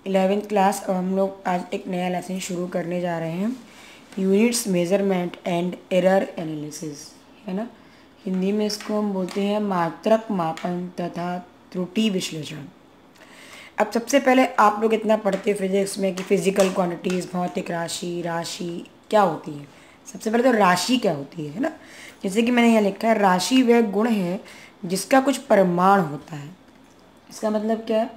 11वीं क्लास और हम लोग आज एक नया लेसन शुरू करने जा रहे हैं, units measurement and error analysis, है ना। हिंदी में इसको हम बोलते हैं मात्रक मापन तथा त्रुटि विश्लेषण। अब सबसे पहले आप लोग इतना पढ़ते हैं फिजिक्स में कि फिजिकल क्वांटिटीज़, भौतिक राशि क्या होती है। सबसे पहले तो राशि क्या होती है ना। जैसे कि मैंने यहाँ लिखा है, राशि वह गुण है जिसका कुछ परिमाण होता है। इसका मतलब क्या है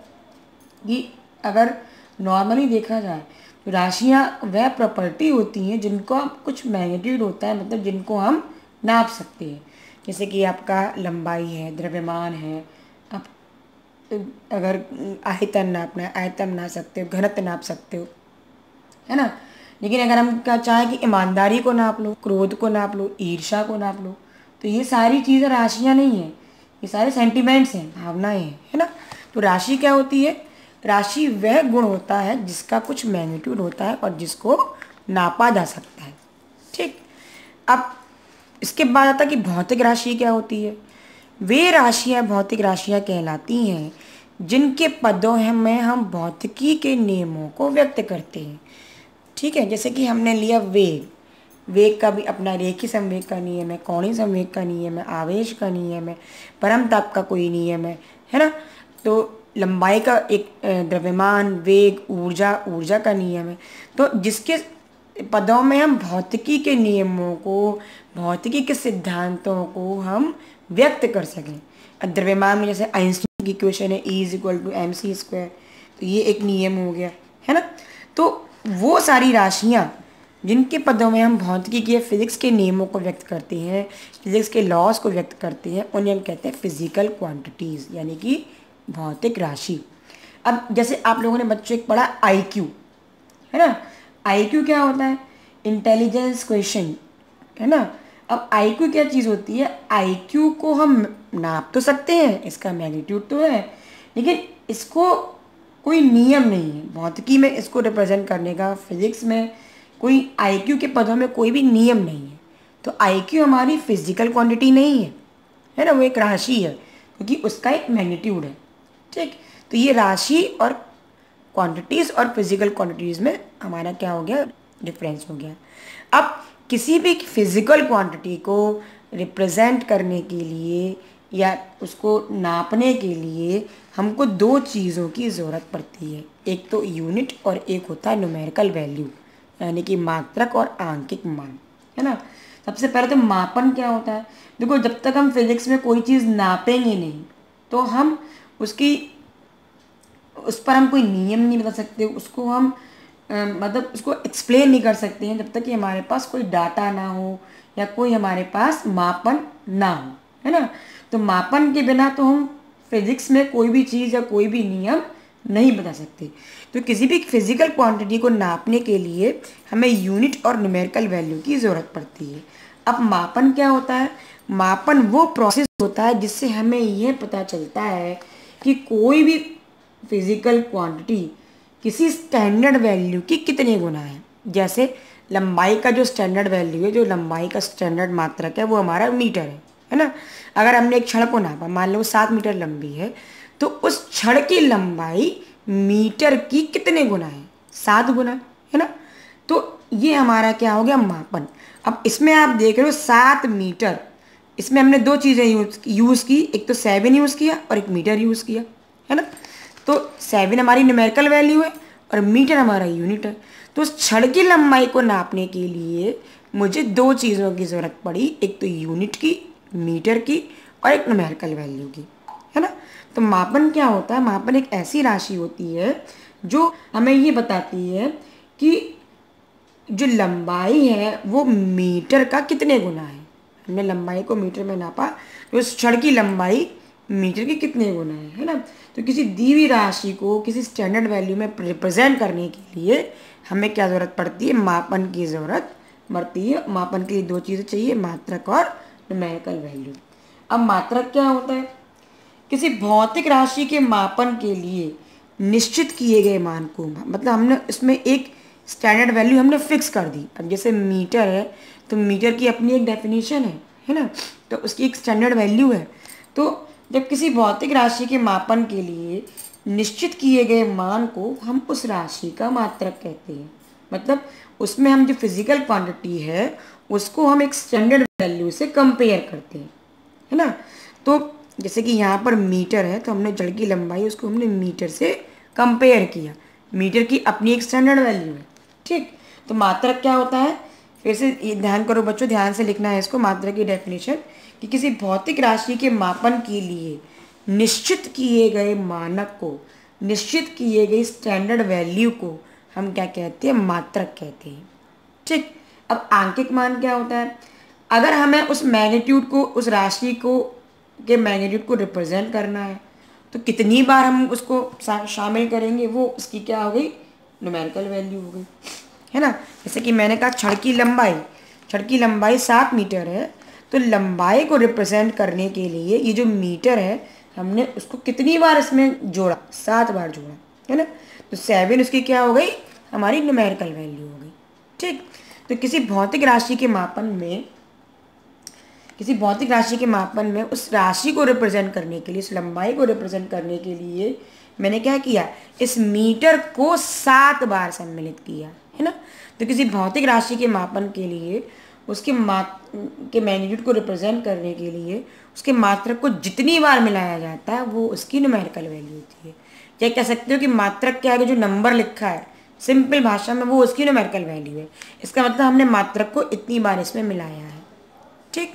कि अगर नॉर्मली देखा जाए तो राशियाँ वह प्रॉपर्टी होती हैं जिनको कुछ मैग्नीट्यूड होता है, मतलब जिनको हम नाप सकते हैं। जैसे कि आपका लंबाई है, द्रव्यमान है, आप अगर आयतन नापना है, आयतन नाप सकते हो, घनत्व नाप सकते हो, है ना। लेकिन अगर हम क्या चाहें कि ईमानदारी को नाप लो, क्रोध को नाप लो, ईर्ष्या को नाप लो, तो ये सारी चीज़ें राशियाँ नहीं हैं, ये सारे सेंटिमेंट्स हैं, भावनाएं हैं, है ना। तो राशि क्या होती है? राशि वह गुण होता है जिसका कुछ मैग्नीट्यूड होता है और जिसको नापा जा सकता है। ठीक। अब इसके बाद आता है कि भौतिक राशि क्या होती है। वे राशियाँ भौतिक राशियाँ कहलाती हैं जिनके पदों में हम भौतिकी के नियमों को व्यक्त करते हैं। ठीक है। जैसे कि हमने लिया वेग, वेग का भी अपना रेखीय संवेग का नियम है, कोणीय संवेग का नियम है, आवेश का नियम है, परमताप का कोई नियम है ना। तो लंबाई का एक द्रव्यमान, वेग, ऊर्जा का नियम है। तो जिसके पदों में हम भौतिकी के नियमों को, भौतिकी के सिद्धांतों को हम व्यक्त कर सकें। द्रव्यमान में जैसे आइंस्टीन की इक्वेशन है E=mc², तो ये एक नियम हो गया, है ना। तो वो सारी राशियाँ जिनके पदों में हम भौतिकी के, फिजिक्स के नियमों को व्यक्त करते हैं, फिजिक्स के लॉज को व्यक्त करते हैं, उन्हें हम कहते हैं फिजिकल क्वांटिटीज़, यानी कि भौतिक राशि। अब जैसे आप लोगों ने बच्चों एक पढ़ा IQ, है ना। IQ क्या होता है? इंटेलिजेंस क्वेश्चन, है ना। अब IQ क्या चीज़ होती है? IQ को हम नाप तो सकते हैं, इसका मैग्नीट्यूड तो है, लेकिन इसको कोई नियम नहीं है भौतिकी में इसको रिप्रेजेंट करने का। फिजिक्स में कोई IQ के पदों में कोई भी नियम नहीं है। तो IQ हमारी फिजिकल क्वांटिटी नहीं है ना, वो एक राशि है, क्योंकि उसका एक मैग्नीट्यूड है। ठीक। तो ये राशि और क्वांटिटीज़ और फिजिकल क्वांटिटीज़ में हमारा क्या हो गया? डिफरेंस हो गया। अब किसी भी फिजिकल क्वांटिटी को रिप्रेजेंट करने के लिए या उसको नापने के लिए हमको दो चीज़ों की ज़रूरत पड़ती है। एक तो यूनिट और एक होता है न्यूमेरिकल वैल्यू, यानी कि मात्रक और आंकिक मान, है ना। सबसे पहले तो मापन क्या होता है? देखो, जब तक हम फिजिक्स में कोई चीज़ नापेंगे नहीं तो हम उस पर हम कोई नियम नहीं बता सकते, उसको हम मतलब उसको एक्सप्लेन नहीं कर सकते हैं जब तक कि हमारे पास कोई डाटा ना हो या कोई हमारे पास मापन ना हो, है ना। तो मापन के बिना तो हम फिजिक्स में कोई भी चीज़ या कोई भी नियम नहीं बता सकते। तो किसी भी फिजिकल क्वांटिटी को नापने के लिए हमें यूनिट और न्यूमेरिकल वैल्यू की ज़रूरत पड़ती है। अब मापन क्या होता है? मापन वो प्रोसेस होता है जिससे हमें यह पता चलता है कि कोई भी फिजिकल क्वांटिटी किसी स्टैंडर्ड वैल्यू की कितने गुना है। जैसे लंबाई का जो स्टैंडर्ड वैल्यू है, जो लंबाई का स्टैंडर्ड मात्रक है, वो हमारा मीटर है ना। अगर हमने एक छड़ को नापा, मान लो 7 मीटर लंबी है, तो उस छड़ की लंबाई मीटर की कितने गुना है? 7 गुना, है ना। तो ये हमारा क्या हो गया? मापन। अब इसमें आप देख रहे हो 7 मीटर, इसमें हमने दो चीज़ें यूज़ की, एक तो 7 यूज़ किया और एक मीटर यूज़ किया, है ना। तो 7 हमारी न्यूमेरिकल वैल्यू है और मीटर हमारा यूनिट है। तो उस छड़ की लंबाई को नापने के लिए मुझे दो चीज़ों की ज़रूरत पड़ी, एक तो यूनिट की, मीटर की, और एक न्यूमेरिकल वैल्यू की, है ना। तो मापन क्या होता है? मापन एक ऐसी राशि होती है जो हमें ये बताती है कि जो लंबाई है वो मीटर का कितने गुना है। हमने लंबाई को मीटर में नापा, तो उस छड़ की लंबाई मीटर के कितने गुना है ना। तो किसी दी हुई राशि को किसी स्टैंडर्ड वैल्यू में रिप्रेजेंट करने के लिए हमें क्या ज़रूरत पड़ती है? मापन की ज़रूरत पड़ती है। मापन के लिए दो चीज़ें चाहिए, मात्रक और न्यूमेरिकल वैल्यू। अब मात्रक क्या होता है? किसी भौतिक राशि के मापन के लिए निश्चित किए गए मान को, मतलब हमने इसमें एक स्टैंडर्ड वैल्यू हमने फिक्स कर दी। अब जैसे मीटर है तो मीटर की अपनी एक डेफिनेशन है ना, तो उसकी एक स्टैंडर्ड वैल्यू है। तो जब किसी भौतिक राशि के मापन के लिए निश्चित किए गए मान को हम उस राशि का मात्रक कहते हैं। मतलब उसमें हम जो फिजिकल क्वांटिटी है उसको हम एक स्टैंडर्ड वैल्यू से कंपेयर करते हैं, है ना। तो जैसे कि यहाँ पर मीटर है तो हमने जड़ की लंबाई उसको हमने मीटर से कंपेयर किया। मीटर की अपनी एक स्टैंडर्ड वैल्यू है, ठीक। तो मात्रक क्या होता है, फिर से ये ध्यान करो बच्चों, ध्यान से लिखना है इसको। मात्रक की डेफिनेशन कि किसी भौतिक राशि के मापन के लिए निश्चित किए गए मानक को, निश्चित किए गए स्टैंडर्ड वैल्यू को हम क्या कहते हैं, मात्रक कहते हैं, ठीक। अब आंकिक मान क्या होता है, अगर हमें उस मैग्नीट्यूड को, उस राशि को के मैग्नीट्यूड को रिप्रेजेंट करना है तो कितनी बार हम उसको शामिल करेंगे, वो उसकी क्या हो गई, न्यूमेरिकल वैल्यू हो गई, है ना। जैसे कि मैंने कहा छड़ की लंबाई 7 मीटर है, तो लंबाई को रिप्रेजेंट करने के लिए ये जो मीटर है हमने उसको कितनी बार इसमें जोड़ा, 7 बार जोड़ा, है ना। तो 7 उसकी क्या हो गई, हमारी न्यूमेरिकल वैल्यू हो गई, ठीक। तो किसी भौतिक राशि के मापन में उस राशि को रिप्रेजेंट करने के लिए, उस लंबाई को रिप्रेजेंट करने के लिए मैंने क्या किया, इस मीटर को 7 बार सम्मिलित किया, है ना। तो किसी भौतिक राशि के मापन के लिए उसके मैग्नीट्यूड को रिप्रेजेंट करने के लिए उसके मात्रक को जितनी बार मिलाया जाता है वो उसकी न्यूमेरिकल वैल्यू होती है। या कह सकते हो कि मात्रक के आगे जो नंबर लिखा है सिंपल भाषा में वो उसकी न्यूमेरिकल वैल्यू है। इसका मतलब हमने मात्रक को इतनी बार इसमें मिलाया है, ठीक।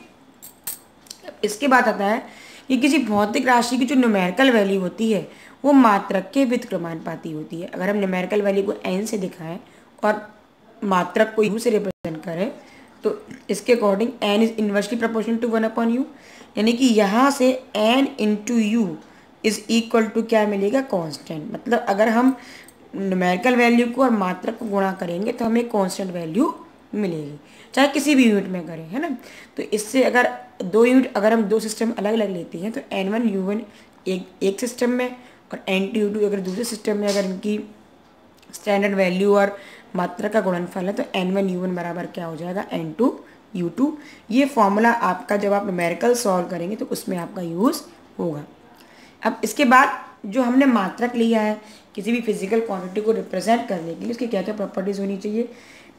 इसके बाद आता है कि किसी भौतिक राशि की जो न्यूमेरिकल वैल्यू होती है वो मात्रक के व्युत्क्रमानुपाती होती है। अगर हम न्यूमेरिकल वैल्यू को n से दिखाएं और मात्रक को u से रिप्रेजेंट करें तो इसके according n is inversely proportional to 1/u, यानी कि यहाँ से n into U is equal to क्या मिलेगा, कांस्टेंट। मतलब अगर हम न्यूमेरिकल वैल्यू को और मात्रक को गुणा करेंगे तो हमें कांस्टेंट वैल्यू मिलेगी, चाहे किसी भी यूनिट में करें, है ना। तो इससे अगर अगर हम दो सिस्टम अलग अलग लेते हैं तो n1 u1 एक सिस्टम में और n2 u2 अगर दूसरे सिस्टम में, अगर इनकी स्टैंडर्ड वैल्यू और मात्रा का गुणनफल है तो n1 u1 बराबर क्या हो जाएगा, n2 u2। ये फॉर्मूला आपका जब आप न्यूमेरिकल सॉल्व करेंगे तो उसमें आपका यूज़ होगा। अब इसके बाद जो हमने मात्रक लिया है किसी भी फिजिकल क्वांटिटी को रिप्रेजेंट करने के लिए उसकी क्या क्या प्रॉपर्टीज़ होनी चाहिए।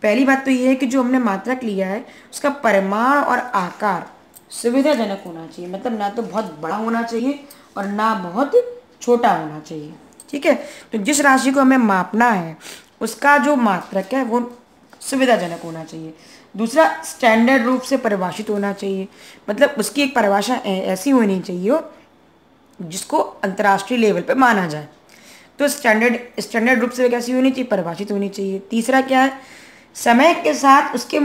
पहली बात तो ये है कि जो हमने मात्रक लिया है उसका परिमाण और आकार सुविधाजनक होना चाहिए। मतलब ना तो बहुत बड़ा होना चाहिए और ना बहुत छोटा होना चाहिए, ठीक है। तो जिस राशि को हमें मापना है उसका जो मात्रक है वो सुविधाजनक होना चाहिए। दूसरा, स्टैंडर्ड रूप से परिभाषित होना चाहिए। मतलब उसकी एक परिभाषा ऐसी होनी चाहिए जिसको अंतर्राष्ट्रीय लेवल पे माना जाए। तो स्टैंडर्ड रूप से कैसी होनी चाहिए, परिभाषित होनी चाहिए। तीसरा क्या है, समय के साथ उसके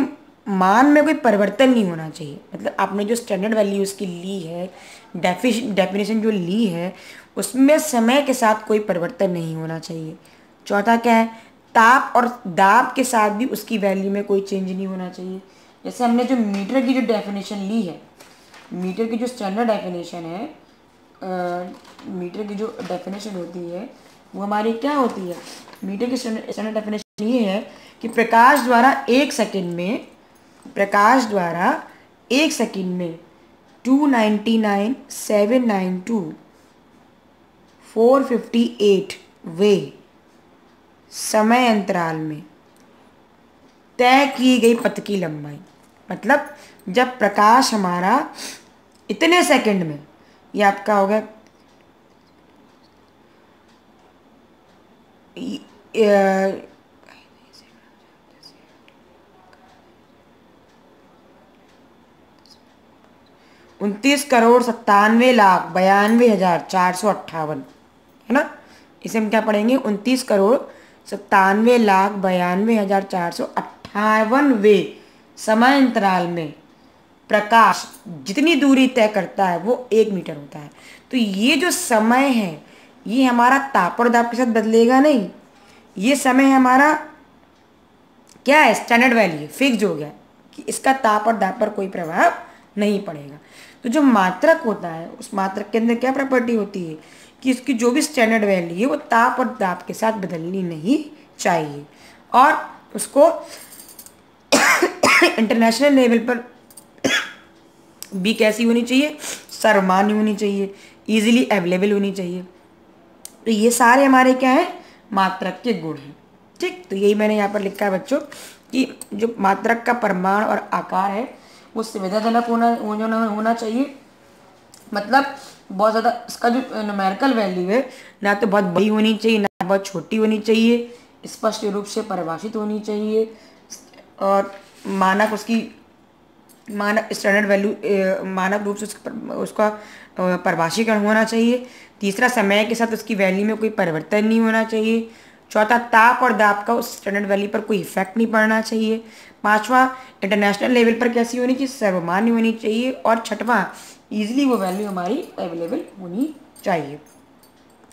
मान में कोई परिवर्तन नहीं होना चाहिए। मतलब आपने जो स्टैंडर्ड वैल्यू उसकी ली है, डेफिनेशन जो ली है उसमें समय के साथ कोई परिवर्तन नहीं होना चाहिए। चौथा क्या है, ताप और दाब के साथ भी उसकी वैल्यू में कोई चेंज नहीं होना चाहिए। जैसे हमने जो मीटर की जो डेफिनेशन ली है, मीटर की जो स्टैंडर्ड डेफिनेशन है, मीटर की जो डेफिनेशन होती है वो हमारी क्या होती है, मीटर की स्टैंडर्ड डेफिनेशन ये है कि प्रकाश द्वारा एक सेकंड में 299,792,458 वे समय अंतराल में तय की गई पथ की लंबाई। मतलब जब प्रकाश हमारा इतने सेकंड में, ये आपका हो गया 29,97,92,458, है ना। इसे हम क्या पढ़ेंगे, 29,97,92,458 वे समय अंतराल में प्रकाश जितनी दूरी तय करता है वो 1 मीटर होता है। तो ये जो समय है ये हमारा ताप और दाब के साथ बदलेगा नहीं। ये समय हमारा क्या है, स्टैंडर्ड वैल्यू फिक्स हो गया कि इसका ताप और दाब पर कोई प्रभाव नहीं पड़ेगा। तो जो मात्रक होता है उस मात्रक के अंदर क्या प्रॉपर्टी होती है कि इसकी जो भी स्टैंडर्ड वैल्यू है वो ताप और दाब के साथ बदलनी नहीं चाहिए और उसको इंटरनेशनल लेवल पर भी कैसी होनी चाहिए, सर्वमान्य होनी चाहिए, इजीली अवेलेबल होनी चाहिए। तो ये सारे हमारे क्या हैं, मात्रक के गुण हैं। ठीक, तो यही मैंने यहाँ पर लिखा है बच्चों कि जो मात्रक का परिमाण और आकार है वो सुविधाजनक होना चाहिए। मतलब बहुत ज़्यादा इसका जो न्यूमेरिकल वैल्यू है ना तो बहुत बड़ी होनी चाहिए ना बहुत छोटी होनी चाहिए, स्पष्ट रूप से परिभाषित होनी चाहिए और मानक उसकी मानक स्टैंडर्ड वैल्यू मानक रूप से उसका परिभाषीकरण होना चाहिए। तीसरा, समय के साथ उसकी वैल्यू में कोई परिवर्तन नहीं होना चाहिए। चौथा, ताप और दाब का उस स्टैंडर्ड वैल्यू पर कोई इफेक्ट नहीं पड़ना चाहिए। पांचवा, इंटरनेशनल लेवल पर कैसी होनी चाहिए, सर्वमान्य होनी चाहिए। और छठवां, ईजिली वो वैल्यू हमारी अवेलेबल होनी चाहिए।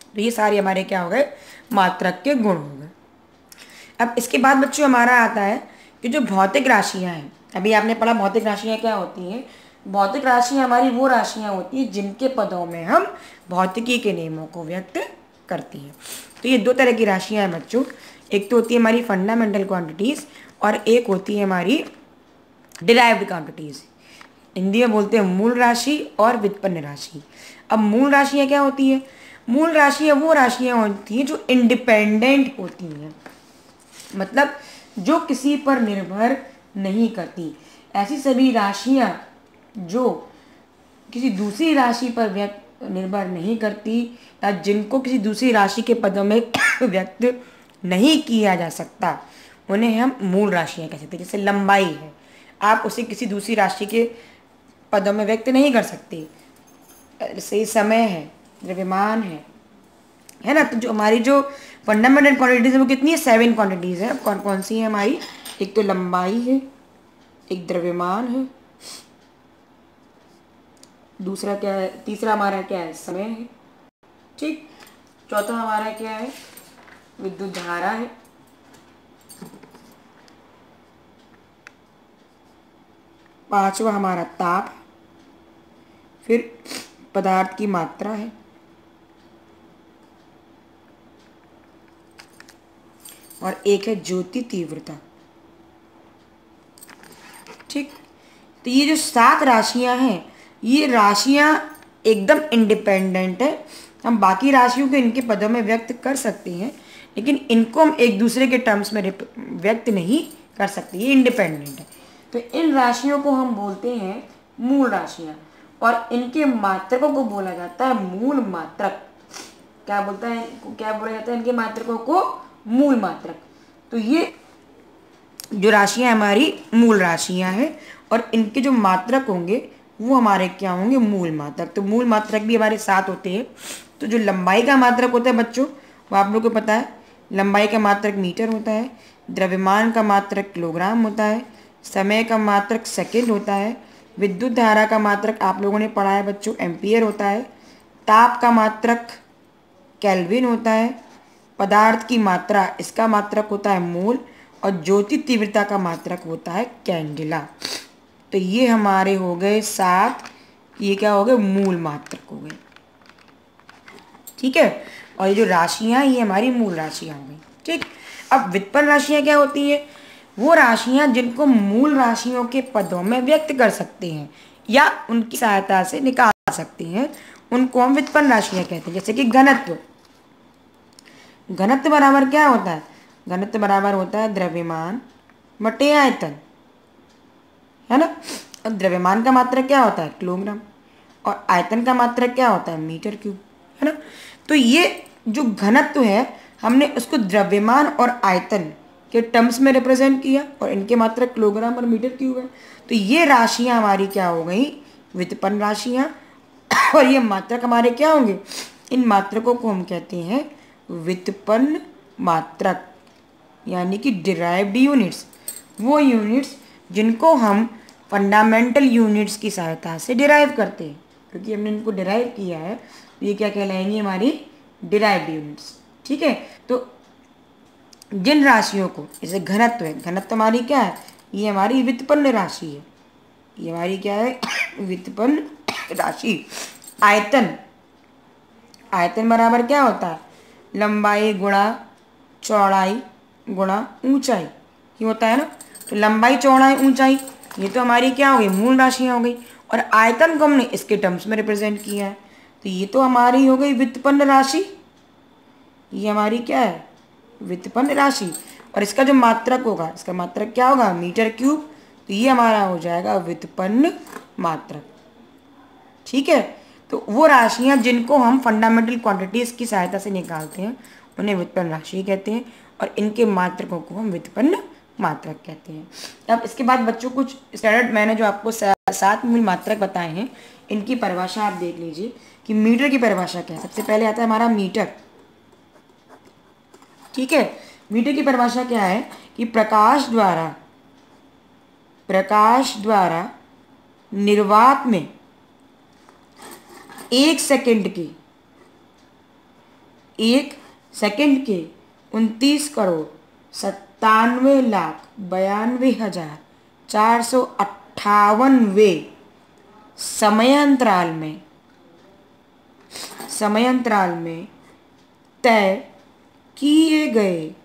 तो ये सारे हमारे क्या हो गए, मात्रक के गुण हो गए। अब इसके बाद बच्चों हमारा आता है कि जो भौतिक राशियाँ हैं, अभी आपने पढ़ा भौतिक राशियाँ क्या होती हैं। भौतिक राशियाँ हमारी वो राशियाँ होती हैं जिनके पदों में हम भौतिकी के नियमों को व्यक्त करती हैं। तो ये दो तरह की राशियाँ हैं बच्चों, एक तो होती है हमारी फंडामेंटल क्वांटिटीज़ और एक होती है हमारी डिराइव्ड क्वांटिटीज़। हिंदी में बोलते हैं मूल राशि और व्युत्पन्न राशि। अब मूल राशियाँ क्या होती है, मूल राशियाँ वो राशियाँ होती हैं जो इंडिपेंडेंट होती हैं, मतलब जो किसी पर निर्भर नहीं करती। ऐसी सभी राशियाँ जो किसी दूसरी राशि पर निर्भर नहीं करती या जिनको किसी दूसरी राशि के पदों में व्यक्त नहीं किया जा सकता, उन्हें हम मूल राशियाँ कह सकते हैं। जैसे लंबाई है, आप उसे किसी दूसरी राशि के पदों में व्यक्त नहीं कर सकते। जैसे समय है, द्रव्यमान है ना। तो जो हमारी जो फंडामेंटल क्वांटिटीज है वो कितनी है, 7 क्वांटिटीज है। कौन कौन सी है हमारी, एक तो लंबाई है, एक द्रव्यमान है, दूसरा क्या है, तीसरा हमारा क्या है, समय है। ठीक, चौथा हमारा क्या है, विद्युत धारा है, पांचवा हमारा ताप, फिर पदार्थ की मात्रा है, और एक है ज्योति तीव्रता। ठीक, तो ये जो 7 राशियां हैं, ये राशियां एकदम इंडिपेंडेंट है। हम बाकी राशियों को इनके पदों में व्यक्त कर सकते हैं, लेकिन इनको हम एक दूसरे के टर्म्स में व्यक्त नहीं कर सकते, ये इंडिपेंडेंट है। तो इन राशियों को हम बोलते हैं मूल राशियां, और इनके मात्रकों को बोला जाता है मूल मात्रक। क्या बोला जाता है इनके मात्रकों को, मूल मात्रक। तो ये जो राशियां हमारी मूल राशियां हैं और इनके जो मात्रक होंगे वो हमारे क्या होंगे, मूल मात्रक। तो मूल मात्रक भी हमारे 7 होते हैं। तो जो लंबाई का मात्रक होता है बच्चों, वो आप लोगों को पता है, लंबाई का मात्रक मीटर होता है, द्रव्यमान का मात्रक किलोग्राम होता है, समय का मात्रक सेकेंड होता है, विद्युत धारा का मात्रक आप लोगों ने पढ़ा है बच्चों, एम्पियर होता है, ताप का मात्रक केल्विन होता है, पदार्थ की मात्रा इसका मात्रक होता है मोल, और ज्योति तीव्रता का मात्रक होता है कैंडेला। तो ये हमारे हो गए 7, ये क्या हो गए, मूल मात्रक हो गए। ठीक है, और ये जो राशियां ये हमारी मूल राशियां हो गई। ठीक, अब व्युत्पन्न राशियां क्या होती है, वो राशियां जिनको मूल राशियों के पदों में व्यक्त कर सकते हैं या उनकी सहायता से निकाल सकते हैं, उनको हम व्युत्पन्न राशियां कहते हैं। जैसे कि घनत्व, घनत्व बराबर क्या होता है, घनत्व बराबर होता है द्रव्यमान बटे आयतन, है ना। और द्रव्यमान का मात्रक क्या होता है, किलोग्राम, और आयतन का मात्रक क्या होता है, मीटर क्यूब, है ना। तो ये जो घनत्व है हमने उसको द्रव्यमान और आयतन के टर्म्स में रिप्रेजेंट किया, और इनके मात्रक किलोग्राम और मीटर क्यूब है। तो ये राशियां हमारी क्या हो गई, व्युत्पन्न राशियां, और ये मात्रक हमारे क्या होंगे, इन मात्रकों को हम कहते हैं व्युत्पन्न मात्रक, यानी कि डिराइव्ड यूनिट्स, वो यूनिट्स जिनको हम फंडामेंटल यूनिट्स की सहायता से डिराइव करते हैं। क्योंकि हमने इनको डिराइव किया है तो ये क्या कहलाएंगी, हमारी डिराइव्ड यूनिट्स। ठीक है, तो जिन राशियों को, जैसे घनत्व है, घनत्व हमारी क्या है, ये हमारी व्युत्पन्न राशि है, ये हमारी क्या है, व्युत्पन्न राशि। आयतन, आयतन बराबर क्या होता है, लंबाई गुणा चौड़ाई गुणा ऊंचाई, ये होता है ना। तो लंबाई चौड़ाई ऊंचाई ये तो हमारी क्या हो गई, मूल राशियाँ हो गई, और आयतन को हमने इसके टर्म्स में रिप्रेजेंट किया है, तो ये तो हमारी हो गई व्युत्पन्न राशि। ये हमारी क्या है, व्युत्पन्न राशि। और इसका जो मात्रक होगा, इसका मात्रक क्या होगा, मीटर क्यूब। तो ये हमारा हो जाएगा व्युत्पन्न मात्रक। ठीक है, तो वो राशियां जिनको हम फंडामेंटल क्वांटिटीज की सहायता से निकालते हैं उन्हें व्युत्पन्न राशि कहते हैं, और इनके मात्रकों को हम व्युत्पन्न मात्रक कहते हैं। अब इसके बाद बच्चों कुछ स्टैंडर्ड मैंने जो आपको 7 मूल मात्रक बताए हैं, इनकी परिभाषा आप देख लीजिए कि मीटर की परिभाषा क्या है। सबसे पहले आता है हमारा मीटर। ठीक है, मीटर की परिभाषा क्या है कि प्रकाश द्वारा निर्वात में 1 सेकंड के 29,92,458 समयांतराल में तय किए गए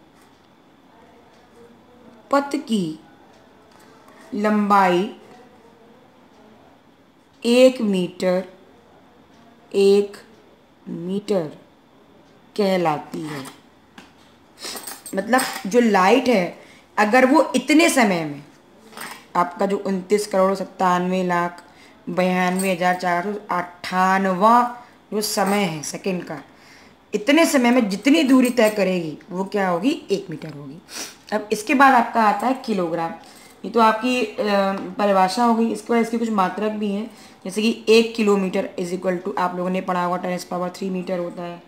पथ की लंबाई 1 मीटर कहलाती है। मतलब जो लाइट है, अगर वो इतने समय में, आपका जो 29,97,92,498 जो समय है सेकंड का, इतने समय में जितनी दूरी तय करेगी वो क्या होगी, 1 मीटर होगी। अब इसके बाद आपका आता है किलोग्राम। ये तो आपकी परिभाषा हो गई। इसके बाद इसके कुछ मात्रक भी हैं, जैसे कि 1 किलोमीटर इज इक्वल टू, आप लोगों ने पढ़ा होगा 10⁻³ मीटर होता है।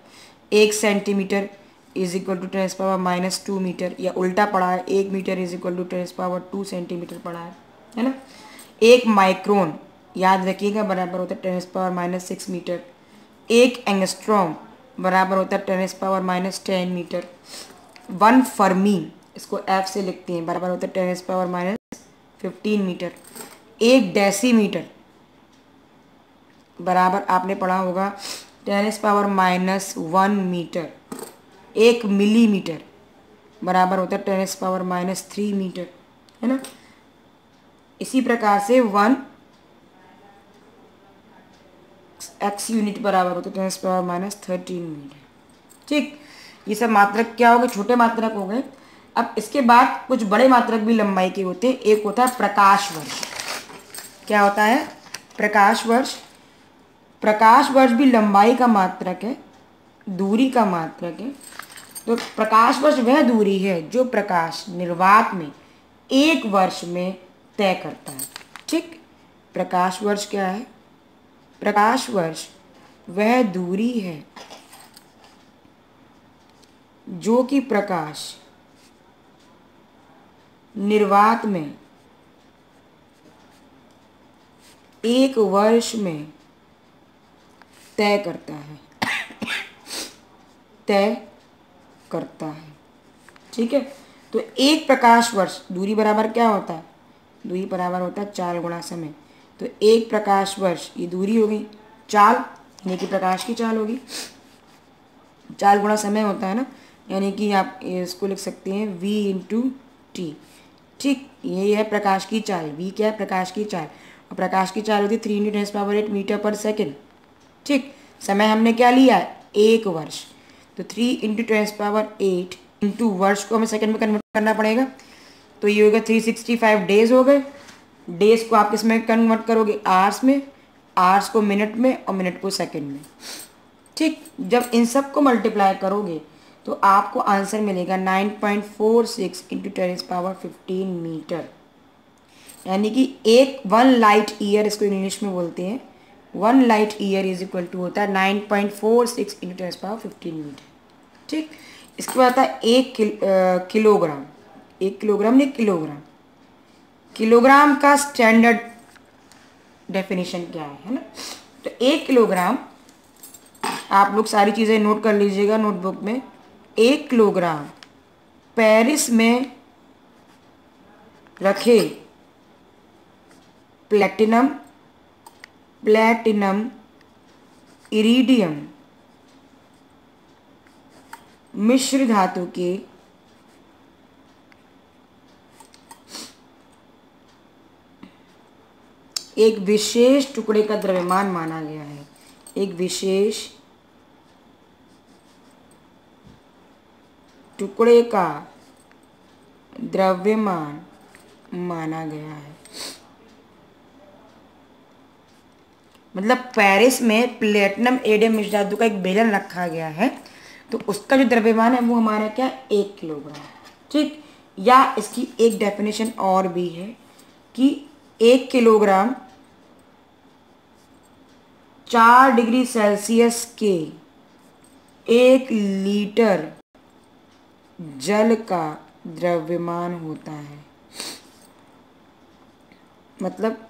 1 centimetre is equal to 10⁻⁻² metre, या उल्टा पढ़ा है 1 metre is equal to 10⁻² centimetre पढ़ा है ना। 1 माइक्रोन याद रखिएगा बराबर होता है 10⁻⁻6 मीटर। 1 एंगस्ट्रॉम बराबर होता है 10⁻⁻10 मीटर। 1 फर्मी, इसको F से लिखते हैं, बराबर होता है 10⁻⁻15 मीटर। 1 डेसीमीटर बराबर आपने पढ़ा होगा 10⁻⁻1 मीटर। 1 मिलीमीटर बराबर होता है 10⁻⁻3 मीटर, है ना। इसी प्रकार से 1 x यूनिट बराबर होता है 10⁻⁻13 मीटर। ठीक, ये सब मात्रक क्या हो गए, छोटे मात्रक हो गए। अब इसके बाद कुछ बड़े मात्रक भी लंबाई के होते हैं। एक होता है प्रकाश वर्ष। क्या होता है, प्रकाश वर्ष। प्रकाश वर्ष भी लंबाई का मात्रक है, दूरी का मात्रक है। तो प्रकाश वर्ष वह दूरी है जो प्रकाश निर्वात में 1 वर्ष में तय करता है। ठीक, प्रकाश वर्ष क्या है, प्रकाश वर्ष वह दूरी है जो कि प्रकाश निर्वात में 1 वर्ष में तय करता है। ठीक है, तो 1 प्रकाश वर्ष दूरी बराबर क्या होता है, दूरी बराबर होता है 4 गुणा समय। तो 1 प्रकाश वर्ष ये दूरी हो गई, चाल यानी कि प्रकाश की चाल होगी, 4 गुणा समय होता है ना, यानी कि आप इसको लिख सकते हैं v × t। ठीक, ये है प्रकाश की चाल। v क्या है, प्रकाश की चाल, और प्रकाश की चाल होती है 3 × 10⁸ मीटर पर सेकेंड। ठीक, समय हमने क्या लिया है, 1 वर्ष। तो 3 × 10⁸ इंटू वर्ष को हमें सेकंड में कन्वर्ट करना पड़ेगा। तो ये होगा 365 डेज हो गए। डेज को आप किस में कन्वर्ट करोगे, आवर्स में, आवर्स को मिनट में, और मिनट को सेकंड में। ठीक, जब इन सब को मल्टीप्लाई करोगे तो आपको आंसर मिलेगा 9.46 × 10⁻15 मीटर। यानी कि 1 लाइट ईयर, इसको इंग्लिश में बोलते हैं, 1 light year is equal to होता है 9.46 × 10⁻15 मीटर। ठीक, इसके बाद आता है 1 किलोग्राम। 1 किलोग्राम नहीं, किलोग्राम। किलोग्राम का स्टैंडर्ड डेफिनेशन क्या है ना। तो 1 किलोग्राम, आप लोग सारी चीज़ें नोट कर लीजिएगा नोटबुक में। 1 किलोग्राम पेरिस में रखे प्लेटिनम, इरिडियम मिश्र धातु के एक विशेष टुकड़े का द्रव्यमान माना गया है। एक विशेष टुकड़े का द्रव्यमान माना गया है। मतलब पेरिस में प्लेटिनम एडियम मिश्र धातु का एक बेलन रखा गया है, तो उसका जो द्रव्यमान है वो हमारा क्या, 1 किलोग्राम। ठीक, या इसकी एक डेफिनेशन और भी है कि 1 किलोग्राम 4 डिग्री सेल्सियस के 1 लीटर जल का द्रव्यमान होता है। मतलब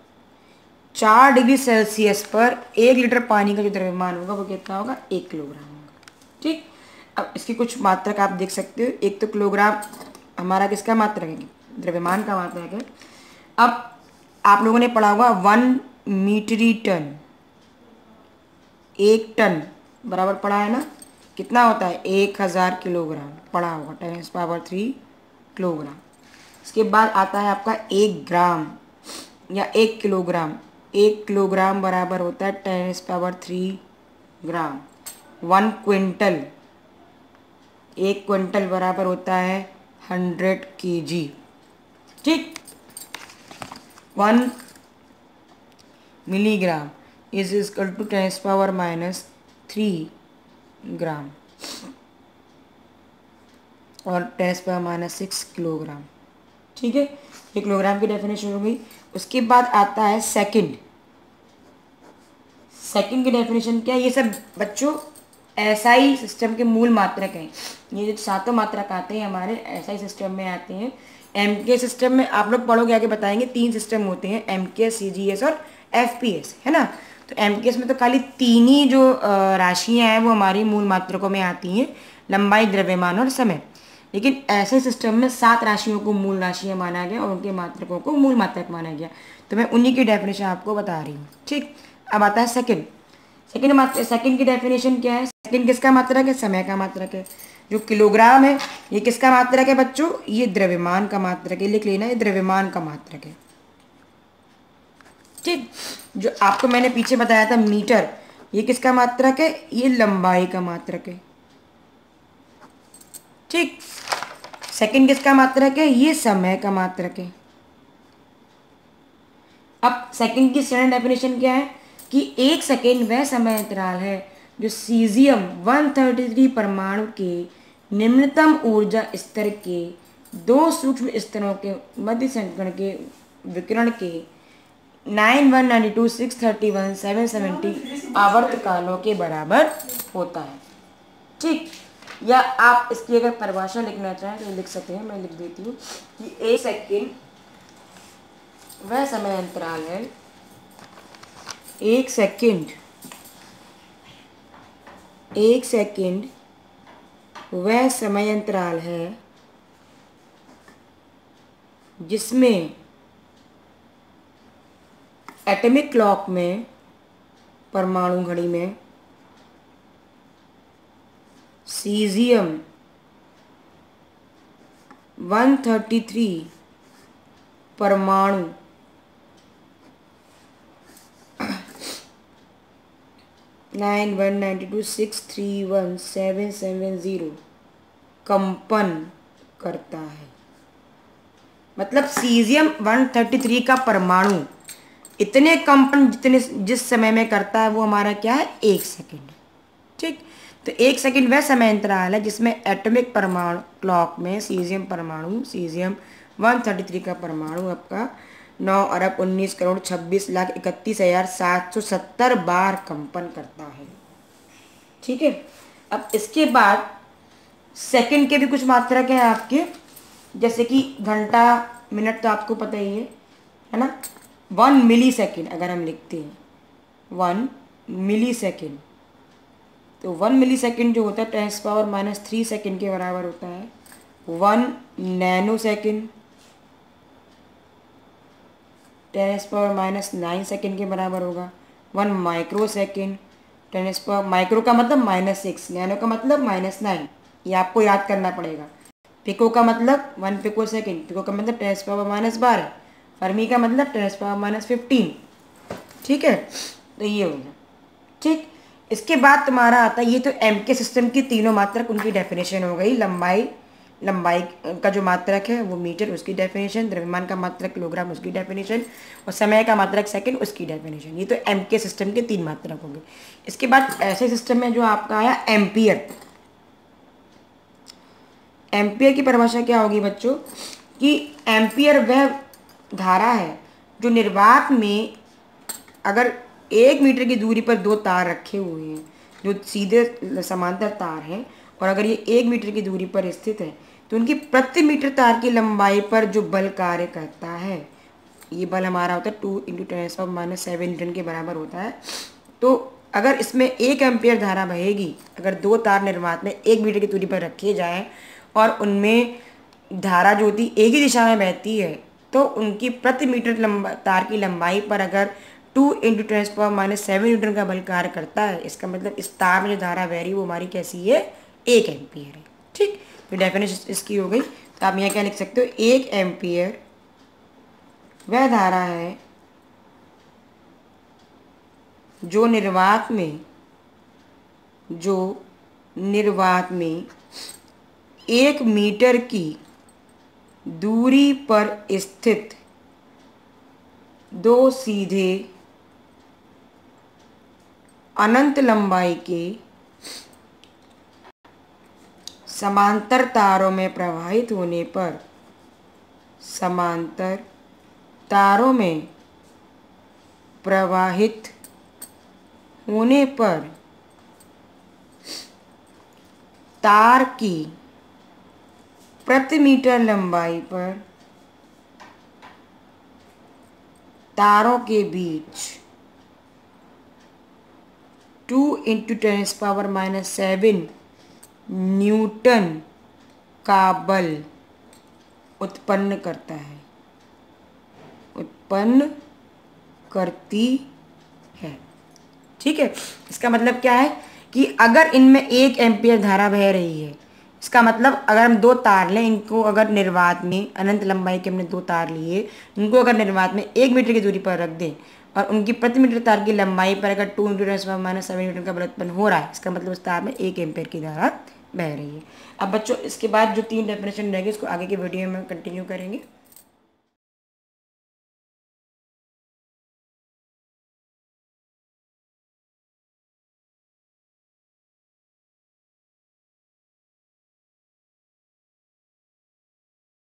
4 डिग्री सेल्सियस पर 1 लीटर पानी का जो द्रव्यमान होगा वो कितना होगा, 1 किलोग्राम होगा। ठीक, अब इसकी कुछ मात्रक आप देख सकते हो। एक तो किलोग्राम हमारा किसका मात्रक है, द्रव्यमान का मात्रक है। अब आप लोगों ने पढ़ा होगा 1 मीट्री टन, 1 टन बराबर पढ़ा है ना, कितना होता है, 1000 किलोग्राम पढ़ा होगा, 10⁻³ किलोग्राम। इसके बाद आता है आपका 1 ग्राम या 1 किलोग्राम। 1 किलोग्राम बराबर होता है 10⁻³ ग्राम। 1 क्विंटल, 1 क्विंटल बराबर होता है 100 kg। ठीक, 1 मिलीग्राम इज इक्वल टू 10⁻³ ग्राम और 10⁻6 किलोग्राम। ठीक है, ये किलोग्राम की डेफिनेशन हो गई। उसके बाद आता है सेकंड। सेकंड की डेफिनेशन क्या है, ये सब बच्चों एसआई सिस्टम के मूल मात्रक हैं। ये जो सातों मात्रक आते हैं हमारे एसआई सिस्टम में आते हैं। एमके सिस्टम में आप लोग पढ़ोगे, आगे बताएंगे, 3 सिस्टम होते हैं, एमकेएस, सीजीएस और एफपीएस, है ना। तो एमकेएस में तो खाली 3 ही जो राशियाँ हैं वो हमारी मूल मात्रकों में आती हैं, लंबाई, द्रव्यमान और समय। लेकिन ऐसे सिस्टम में 7 राशियों को मूल राशियाँ माना गया और उनके मात्रकों को मूल मात्रक माना गया। तो मैं उन्हीं की डेफिनेशन आपको बता रही हूँ। ठीक, अब आता है सेकंड। सेकंड की डेफिनेशन क्या है, सेकंड किसका मात्रक है, समय का मात्रक है। जो किलोग्राम है ये किसका मात्रक है बच्चों, ये द्रव्यमान का मात्रक है, लिख लेना, ये द्रव्यमान का मात्रक है। ठीक, जो आपको मैंने पीछे बताया था मीटर, ये किसका मात्रक है, ये लंबाई का मात्रक है। ठीक, सेकंड किसका मात्रक है, ये समय का मात्रक है। अब सेकंड की स्टैंडर्ड डेफिनेशन क्या है कि 1 सेकंड वह समय अंतराल है जो सीजियम 133 परमाणु के निम्नतम ऊर्जा स्तर के 2 सूक्ष्म स्तरों के मध्य संकरण के विकिरण के 9192, 631, 770 आवर्तकालों के बराबर होता है। ठीक, या आप इसकी अगर परिभाषा लिखना चाहें तो लिख सकते हैं, मैं लिख देती हूँ कि 1 सेकंड वह समय अंतराल है, 1 सेकंड वह समय अंतराल है जिसमें एटॉमिक क्लॉक में, परमाणु घड़ी में, सीजियम 133 परमाणु 9192, 631, 770 कंपन करता है। मतलब सीजियम 133 का परमाणु इतने कंपन जिस समय में करता है वो हमारा क्या है, 1 सेकंड। ठीक, तो 1 सेकंड वह समय अंतराल है जिसमें एटॉमिक परमाणु क्लॉक में सीजियम 133 का परमाणु आपका 9,19,26,31,770 बार कंपन करता है। ठीक है, अब इसके बाद सेकंड के भी कुछ मात्रक हैं आपके, जैसे कि घंटा, मिनट तो आपको पता ही है ना। 1 मिली सेकेंड अगर हम लिखते हैं 1 मिली सेकेंड, तो 1 मिली सेकेंड जो होता है 10⁻³ सेकेंड के बराबर होता है। 1 नैनो सेकेंड 10⁻⁹ सेकेंड के बराबर होगा। 1 माइक्रो सेकेंड माइक्रो का मतलब -6, नैनो का मतलब -9, ये आपको याद करना पड़ेगा। पिको का मतलब 1 पिको सेकेंड, पिको का मतलब 10⁻12, फर्मी का मतलब 10⁻15। ठीक है, तो ये हो गया। ठीक, इसके बाद तुम्हारा आता है, ये तो एम के सिस्टम की तीनों मात्रक उनकी डेफिनेशन हो गई, लंबाई, लंबाई का जो मात्रक है वो मीटर, उसकी डेफिनेशन, द्रव्यमान का मात्रक किलोग्राम, उसकी डेफिनेशन, और समय का मात्रक सेकंड, उसकी डेफिनेशन। ये तो एम के सिस्टम के 3 मात्रक हो गए। इसके बाद ऐसे सिस्टम में जो आपका आया एम्पियर। एम्पियर की परिभाषा क्या होगी बच्चों कि एम्पियर वह धारा है जो निर्वात में अगर 1 मीटर की दूरी पर 2 तार रखे हुए हैं जो सीधे समांतर तार हैं, और अगर ये 1 मीटर की दूरी पर स्थित है तो उनकी प्रति मीटर तार की लंबाई पर जो बल कार्य करता है, ये बल हमारा होता है 2 × 10⁻⁷ न्यूटन के बराबर होता है। तो अगर इसमें 1 एम्पियर धारा बहेगी, अगर 2 तार निर्वात में 1 मीटर की दूरी पर रखे जाएं और उनमें धारा जो होती एक ही दिशा में बहती है, तो उनकी प्रति मीटर तार की लंबाई पर अगर 2 × 10⁻⁷ न्यूटन का बल कार्य करता है, इसका मतलब इस तार में जो धारा बह रही है वो हमारी कैसी है, 1 एम्पियर है। ठीक, तो डेफिनेशन इसकी हो गई। तो आप यहाँ क्या लिख सकते हो, 1 एम्पियर वह धारा है जो निर्वात में 1 मीटर की दूरी पर स्थित 2 सीधे अनंत लंबाई के समांतर तारों में प्रवाहित होने पर, समांतर तारों में प्रवाहित होने पर तार की प्रति मीटर लंबाई पर तारों के बीच 2 × 10⁻⁷ न्यूटन का बल उत्पन्न करता है, उत्पन्न करती है। ठीक है, इसका मतलब क्या है कि अगर इनमें 1 एम्पियर धारा बह रही है, इसका मतलब अगर हम 2 तार लें, इनको अगर निर्वात में अनंत लंबाई के हमने 2 तार लिए, उनको अगर निर्वात में 1 मीटर की दूरी पर रख दें और उनकी प्रति मीटर तार की लंबाई पर अगर 2 × 10⁻⁷ न्यूटन का बल उत्पन्न हो रहा है, इसका मतलब उस तार में 1 एम्पियर की धारा बह रही है। अब बच्चों इसके बाद जो 3 डेफिनेशन रहेगी उसको आगे के वीडियो में कंटिन्यू करेंगे।